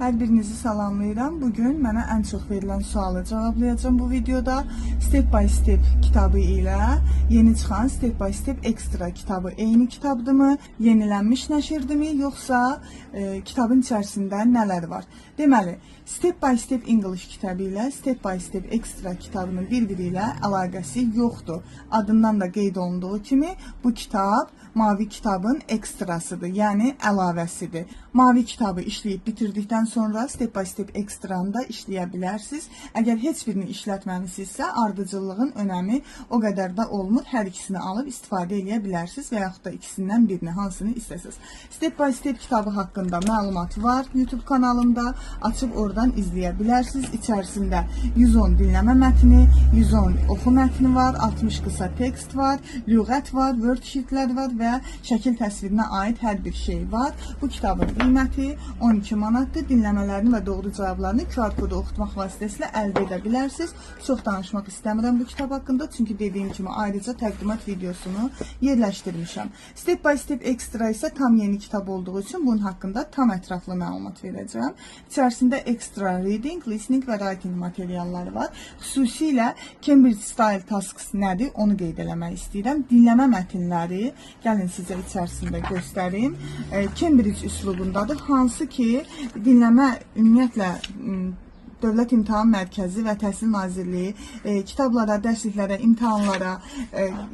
Hər birinizi salamlayıram. Bugün mənə ən çox verilən sualı cavablayacağım bu videoda. Step by Step kitabı ilə yeni çıxan Step by Step Extra kitabı eyni kitabdırmı, yenilənmiş nəşrdirmi, yoxsa kitabın içərisində nələr var? Deməli, Step by Step English kitabı ilə Step by Step Extra kitabının bir-biri ilə əlaqəsi yoxdur. Adından da qeyd olunduğu kimi bu kitab mavi kitabın ekstrasıdır, yəni əlavəsidir. Mavi kitabı işləyib bitirdikdən sonra Step by Step Extra'nı da işləyə bilərsiniz. Əgər heç birini işlətməmisinizsə, ardıcıllığın önəmi o qədər də olmur. Hər ikisini alıb istifadə edə bilərsiniz və yaxud da ikisindən birini, hansını istəsiniz. Step by Step kitabı haqqında məlumat var YouTube kanalımda. Açıb oradan izləyə bilərsiniz. İçərisində 110 dinləmə mətni, 110 oxu mətni var, 60 qısa tekst var, lüğət var, worksheetlər var və şəkil təsvirinə aid hər bir şey var. Bu kitabın qiyməti 12 manatdır. Dinləmələrini və doğru cavablarını QR kodu oxutmaq vasitəsilə əldə edə bilərsiniz. Çox danışmaq istəmirəm bu kitab haqqında, çünki dediyim kimi ayrıca təqdimat videosunu yerləşdirmişəm. Step by Step Extra isə tam yeni kitab olduğu üçün bunun haqqında tam ətraflı məlumat verəcəm. İçərisində extra reading, listening və writing materialları var. Xüsusilə Cambridge Style Tasks nədir, onu qeyd eləmək istəyirəm. Dinləmə mətnləri, gəlin sizə içərisində göstərim. Cambridge üslubundadır, hansı ki dinləmə ümumiyyətlə Dövlət İmtahan Mərkəzi və Təhsil Nazirliyi kitablara, dərsliklərə, imtahanlara,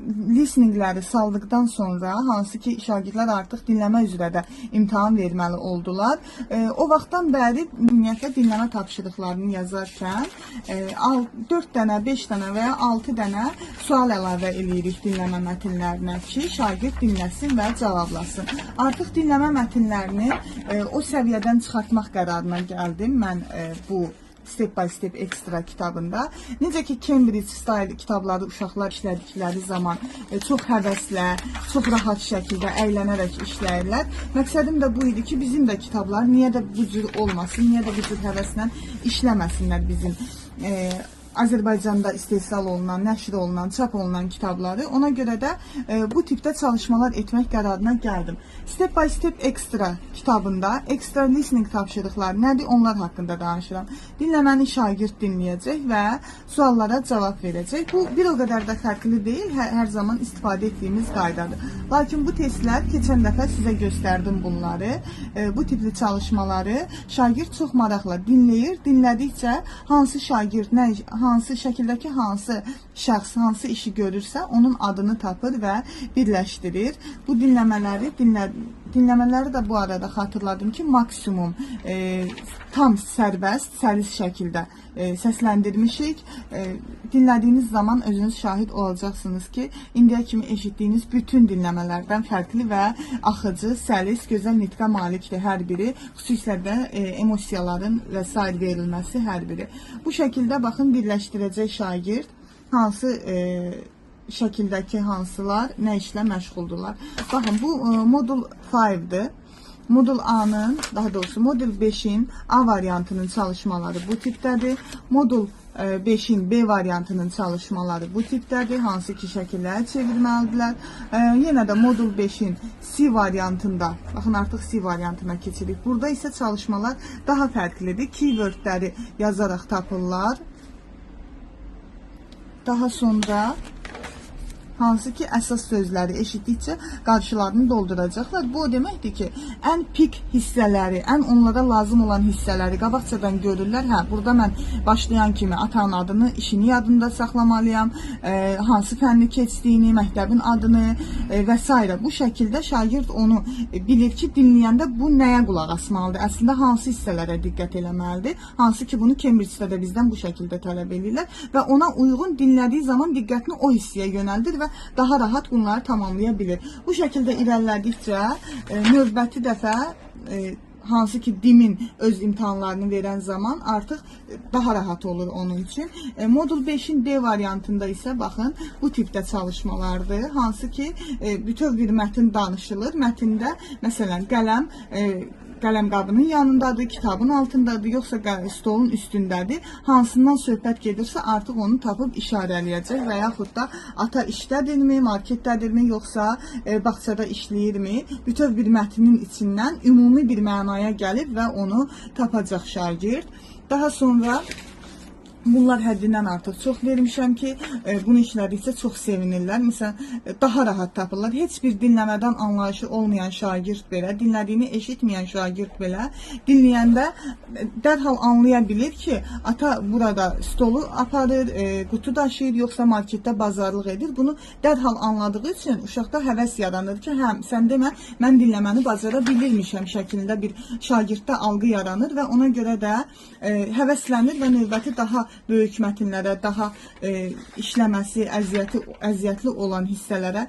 listeningləri saldıqdan sonra, hansı ki şagirdlər artıq dinləmə üzrə də imtahan verməli oldular. O vaxtdan bəri ümumiyyətlə dinləmə tapşırıqlarını yazarkən 4 dənə, 5 dənə və ya 6 dənə sual əlavə edirik dinləmə mətnlərinə ki, şagird dinləsin və cavablasın. Artıq dinləmə mətnlərini o səviyyədən çıxartmaq qərarına gəldim mən bu Step by Step Extra kitabında. Necə ki Cambridge Style kitabları uşaqlar işlədikləri zaman çox həvəslə, çox rahat şəkildə əylənərək işləyirlər. Məqsədim də bu idi ki, bizim də kitablar niyə də bu cür olmasın, niyə də bu cür həvəslə işləməsinlər bizim Azərbaycanda istehsal olunan, nəşr olunan, çap olunan kitabları. Ona görə də bu tipdə çalışmalar etmək qərarına gəldim. Step by Step Extra kitabında extra listening tapşırıqları nədir, onlar haqqında danışıram. Dinləməni şagird dinləyəcək və suallara cavab verəcək. Bu bir o qədər də fərqli deyil, hər zaman istifadə etdiyimiz qaydadır. Lakin bu testlər, keçən dəfə sizə göstərdim bunları. Bu tipli çalışmaları şagird çox maraqla dinləyir. Dinlədikcə hansı şagird, hansı şəkildəki hansı şəxs, hansı işi görürsə, onun adını tapır və birləşdirir. Bu dinləmələri də bu arada xatırladım ki, maksimum tam sərbəst, səlis şəkildə səsləndirmişik. Dinlədiyiniz zaman özünüz şahid olacaqsınız ki, indiyə kimi eşitdiyiniz bütün dinləmələrdən fərqli və axıcı, səlis, gözəl nitqə malikdir hər biri. Xüsusilə də emosiyaların və s. verilməsi hər biri. Bu şəkildə baxın, birləşdirəcək şagird hansı şəkildəki hansılar nə işlə məşğuldurlar. Baxın, bu modul 5-dir. Modul A-nın, daha doğrusu modul 5-in A variantının çalışmaları bu tipdədir. Modul 5-in B variantının çalışmaları bu tipdədir. Hansı ki şəkilləri çevirməlidirlər. Yenə də modul 5-in C variantında, baxın artıq C variantına keçirik. Burada isə çalışmalar daha fərqlidir. Keywordləri yazaraq tapırlar. Daha sonra hansı ki əsas sözləri eşitdikcə qarşılarını dolduracaqlar. Bu o deməkdir ki, ən pik hissələri, ən onlara lazım olan hissələri qabaqcadan görürlər. Burada mən başlayan kimi atanın adını, işini yadında saxlamalıyam, hansı fənni keçdiyini, məktəbin adını və s. Bu şəkildə şagird onu bilir ki, dinləyəndə bu nəyə qulaq asmalıdır, əslində hansı hissələrə diqqət eləməlidir, hansı ki bunu Cambridge-də də bizdən bu şəkildə tələb edirlər və ona uyğun dinlədiyi zaman diqqətini o hissəyə yönəldir və daha rahat bunları tamamlaya bilir. Bu şəkildə irəlilədikcə növbəti dəfə hansı ki DİM-in öz imtahanlarını verən zaman artıq daha rahat olur onun üçün. Modul 5-in D variantında isə baxın, bu tipdə çalışmalardır. Hansı ki bütöv bir mətn danışılır. Mətndə məsələn qələm qələm qabının yanındadır, kitabın altındadır, yoxsa stolun üstündədir. Hansından söhbət gedirsə artıq onu tapıb işarələyəcək və yaxud da ata işdədirmi, marketdədirmi, yoxsa bağçada işləyirmi? Bütöv bir mətnin içindən ümumi bir mənaya gəlib və onu tapacaq şagird. Daha sonra bunlar həddindən artıq çox vermişəm ki, bunu işlədikcə çox sevinirlər. Məsələn, daha rahat tapırlar. Heç bir dinləmədən anlayışı olmayan şagird belə, dinlədiyini eşitməyən şagird belə, dinləyəndə dərhal anlaya bilir ki, ata burada stolu aparır, qutu daşıyır, yoxsa marketdə bazarlıq edir. Bunu dərhal anladığı üçün uşaqda həvəs yaranır ki, həm sən demə, mən dinləməni bacara bilirmişəm şəklində bir şagirddə algı yaranır və ona görə də həvəslənir və növbəti daha böyük mətnlərə, daha işləməsi, əziyyətli olan hissələrə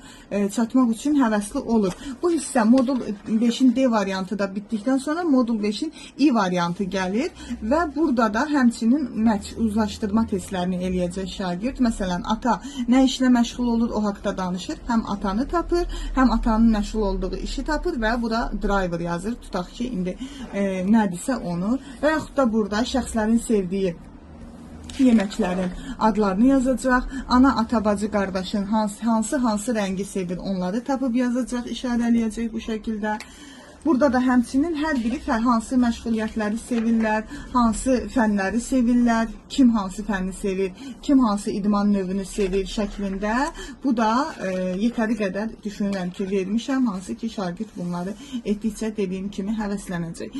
çatmaq üçün həvəsli olur. Bu hissə modul 5-in D variantı da bitdikdən sonra modul 5-in I variantı gəlir və burada da həmçinin uzlaşdırma testlərini eləyəcək şagird. Məsələn, ata nə işlə məşğul olur, o haqda danışır. Həm atanı tapır, həm atanın məşğul olduğu işi tapır və bura driver yazır. Tutaq ki, indi nədirsə onu və yaxud da burada şəxslərin sevdiyi yeməklərin adlarını yazacaq. Ana, ata, bacı, qardaşın hansı rəngi sevir, onları tapıb yazacaq, işarələyəcək bu şəkildə. Burada da həmçinin hər biri hansı məşğuliyyətləri sevirlər, hansı fənləri sevirlər, kim hansı fənni sevir, kim hansı idman növünü sevir şəklində. Bu da yetəri qədər düşünürəm ki, vermişəm, hansı ki, şagird bunları etdikcə dediyim kimi həvəslənəcək.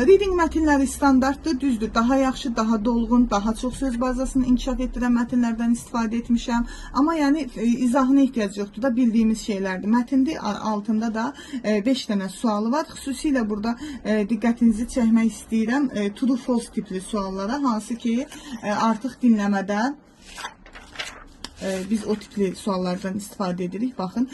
Reading mətnləri standartdır, düzdür, daha yaxşı, daha dolğun, daha çox söz bazasını inkişaf etdirən mətnlərdən istifadə etmişəm. Amma yəni izahına ehtiyac yoxdur da, bildiyimiz şeylərdir. Mətndə altında da 5 dənə sualı var. Xüsusilə burada diqqətinizi çəkmək istəyirəm true false tipli suallara, hansı ki artıq dinləmədə biz o tipli suallardan istifadə edirik. Baxın,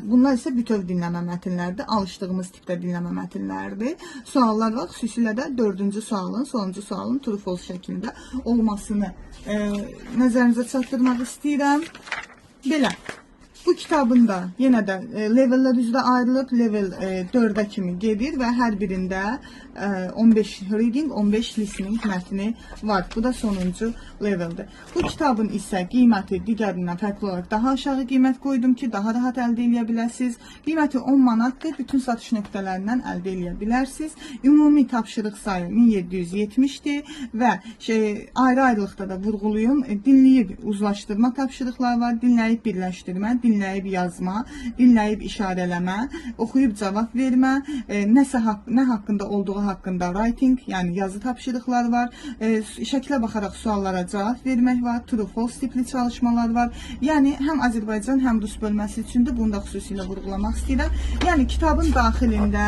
bunlar isə bütöv dinləmə mətnlərdir, alışdığımız tipdə dinləmə mətnlərdir. Suallar var, xüsusilə də 4-cü sualın, sonuncu sualın true false şəklində olmasını nəzərinizə çatdırmaq istəyirəm. Belə. Bu kitabın da yenə də levellər üzrə ayrılıb, level 4-ə kimi gedir və hər birində 15 reading, 15 listening mətni var. Bu da sonuncu leveldir. Bu kitabın isə qiyməti digərindən fərqli olaraq daha aşağı qiymət qoydum ki, daha rahat əldə edə biləsiniz. Qiyməti 10 manatdır, bütün satış nöqtələrindən əldə edə bilərsiniz. Ümumi tapşırıq sayı 1770-dir və ayrı-ayrılıqda da vurğuluyum. Dinləyib uzlaşdırma tapşırıqlar var, dinləyib birləşdirmə, dinləyib yazma, dinləyib işarələmə, oxuyub cavab vermə, nə haqqında olduğu haqqında writing, yəni yazı tapşırıqlar var, şəklə baxaraq suallara cavab vermək var, true false tipli çalışmalar var. Yəni həm Azərbaycan, həm Rus bölməsi üçündür, bunu da xüsusilə vurğulamaq istəyirəm. Yəni kitabın daxilində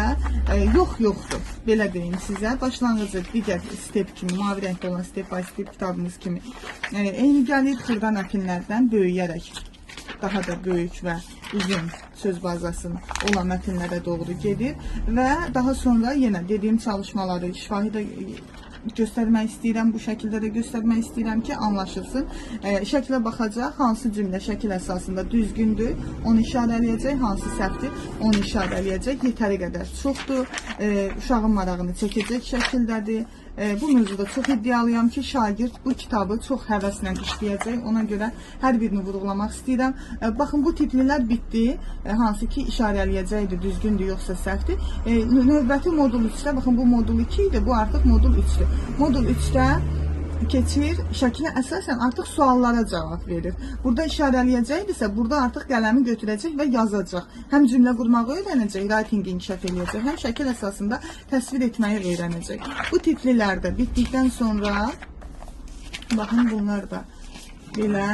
yoxdur, belə deyim sizə. Başlanğıcı digər step kimi, mavi rəngdə olan step by step kitabımız kimi eyni gəlir, xırda mətnlərdən böyüyərək daha da böyük və uzun söz bazasının olan mətnlərə doğru gedir və daha sonra yenə dediyim çalışmaları şifahi də göstərmək istəyirəm, bu şəkildə də göstərmək istəyirəm ki, anlaşılsın. Şəklə baxacaq, hansı cümlə şəkil əsasında düzgündür, onu işarələyəcək, hansı səhvdir, onu işarələyəcək, yetəri qədər çoxdur, uşağın marağını çəkəcək şəkildədir. Bu mövzuda çox iddialıyam ki, şagird bu kitabı çox həvəslə işləyəcək, ona görə hər birini vurğulamaq istəyirəm. Baxın, bu tiplilər bitdi, hansı ki, işarələyəcəkdir, düzgündür, yoxsa səhvdir. Növbəti modul 3-də, baxın, bu modul 2 idi, bu artıq modul 3-dür. Modul 3-də keçir, şəklə əsasən artıq suallara cavab verir. Burada işarələyəcəkdirsə, burada artıq qələmi götürəcək və yazacaq. Həm cümlə qurmağı öyrənəcək, writing inkişaf eləyəcək, həm şəkil əsasında təsvir etməyi öyrənəcək. Bu tiplilərdə bitdikdən sonra, baxın, bunlar da belə.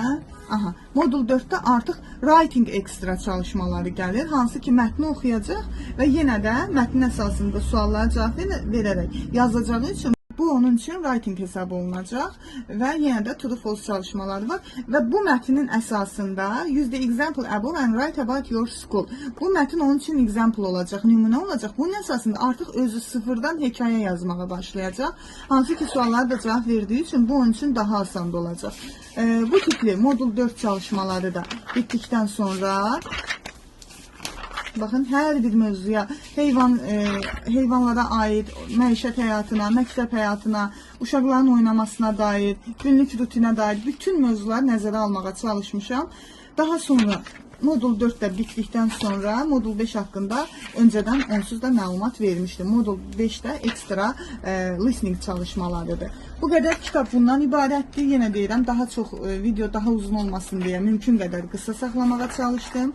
Modul 4-də artıq writing ekstra çalışmaları gəlir, hansı ki, mətni oxuyacaq və yenə də mətnin əsasında suallara cavab verərək yazacağı üçün bu onun üçün writing hesab olunacaq və yenə də true false çalışmaları var və bu mətnin əsasında use the example above and write about your school. Bu mətin onun üçün example olacaq, nümunə olacaq. Bunun əsasında artıq özü sıfırdan hekayə yazmağa başlayacaq. Hansı ki, suallara da cavab verdiyi üçün bu onun üçün daha asan olacaq. Bu tipli modul 4 çalışmaları da bitdikdən sonra Baxın, hər bir mövzuya, heyvanlara aid, məişət həyatına, məktəb həyatına, uşaqların oynamasına dair, günlük rutinə dair bütün mövzuları nəzərə almağa çalışmışam. Daha sonra modul 4 də bitdikdən sonra modul 5 haqqında öncədən onsuz da məlumat vermişdim. Modul 5 də ekstra listening çalışmalarıdır. Bu qədər kitab bundan ibarətdir. Yenə deyirəm, daha çox video daha uzun olmasın deyə mümkün qədər qısa saxlamağa çalışdım.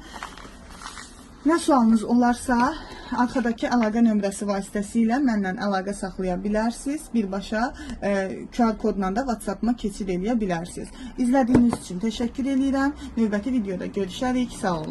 Nə sualınız olarsa, arxadakı əlaqə nömrəsi vasitəsilə mənlə əlaqə saxlaya bilərsiniz. Birbaşa QR kodla da WhatsApp-ma keçid eləyə bilərsiniz. İzlədiyiniz üçün təşəkkür edirəm. Növbəti videoda görüşərik. Sağ olun.